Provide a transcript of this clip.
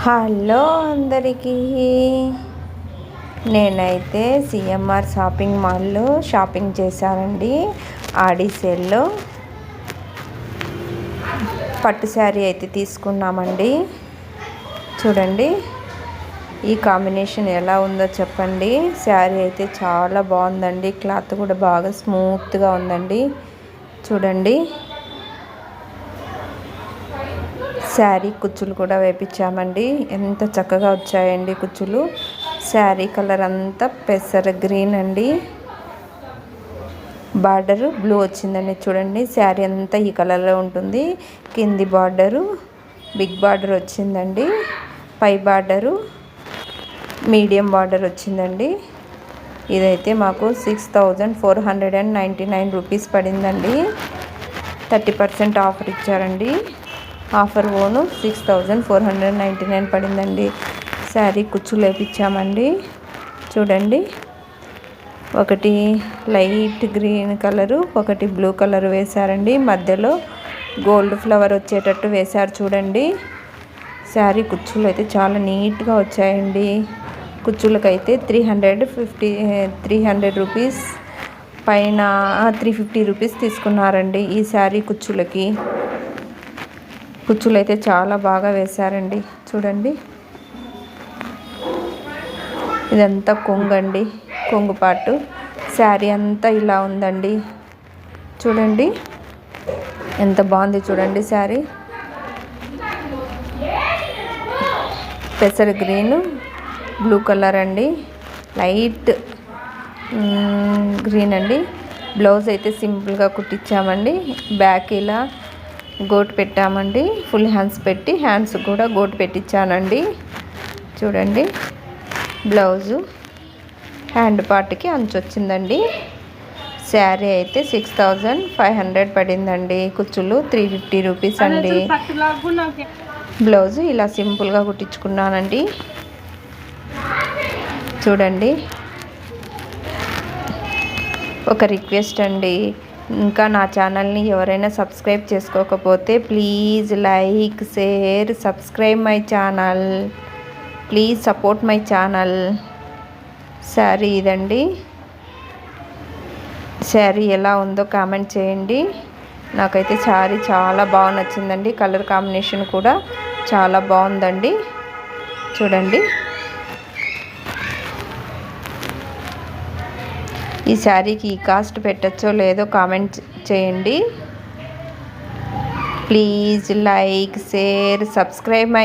Hello అందరికీ, నేనైతే CMR shopping మాల్లో షాపింగ్ చేశానండి. ఆడి సేల్లో పట్టు శారీ అయితే తీసుకున్నామండి. చూడండి ఈ కాంబినేషన్ ఎలా ఉందో చెప్పండి. శారీ అయితే చాలా బాగుందండి. క్లాత్ కూడా బాగా స్మూత్గా ఉందండి. చూడండి శారీ కుచ్చులు కూడా వేపించామండి. ఎంత చక్కగా వచ్చాయండి కుచ్చులు. శారీ కలర్ అంతా పెసర గ్రీన్ అండి. బార్డర్ బ్లూ వచ్చిందండి. చూడండి శారీ అంతా ఈ కలర్లో ఉంటుంది. కింది బార్డరు బిగ్ బార్డర్ వచ్చిందండి. పై బార్డరు మీడియం బార్డర్ వచ్చిందండి. ఇదైతే మాకు 6499 రూపీస్ పడిందండి. 30% ఆఫర్ ఇచ్చారండి. ఆఫర్ ఓను 6499 పడిందండి. శారీ కుచ్చులు వేపించామండి. చూడండి ఒకటి లైట్ గ్రీన్ కలరు, ఒకటి బ్లూ కలర్ వేశారండి. మధ్యలో గోల్డ్ ఫ్లవర్ వచ్చేటట్టు వేశారు. చూడండి శారీ కుచ్చులు అయితే చాలా నీట్గా వచ్చాయండి. కుచ్చులకైతే 300 రూపీస్ పైన 350 రూపీస్ తీసుకున్నారండి. ఈ శారీ కుచ్చులు అయితే చాలా బాగా వేశారండి. చూడండి ఇదంతా కొంగండి, కొంగు పాటు. శారీ అంతా ఇలా ఉందండి. చూడండి ఎంత బాగుంది. చూడండి శారీ పెసర గ్రీన్ బ్లూ కలర్ అండి, లైట్ గ్రీన్ అండి. బ్లౌజ్ అయితే సింపుల్గా కుట్టించామండి. బ్యాక్ ఇలా గోటు పెట్టామండి. ఫుల్ హ్యాండ్స్ పెట్టి హ్యాండ్స్ కూడా గోటు పెట్టించానండి. చూడండి బ్లౌజు హ్యాండ్ పార్ట్కి అంచు వచ్చిందండి. శారీ అయితే 6500 పడిందండి. కుచ్చులు 350 రూపీస్ అండి. బ్లౌజు ఇలా సింపుల్గా కుట్టించుకున్నానండి. చూడండి ఒక రిక్వెస్ట్ అండి, ఇంకా నా ఛానల్ని ఎవరైనా సబ్స్క్రైబ్ చేసుకోకపోతే please like, share, subscribe my channel. Please support my channel. Sari ఇదండి. శారీ ఎలా ఉందో కామెంట్ చేయండి. నాకైతే శారీ చాలా బాగా నచ్చిందండి. కలర్ కాంబినేషన్ కూడా చాలా బాగుందండి. చూడండి ఈ శారీకి కాస్ట్ పెట్టచ్చో లేదో కామెంట్ చేయండి. Please like, share, subscribe my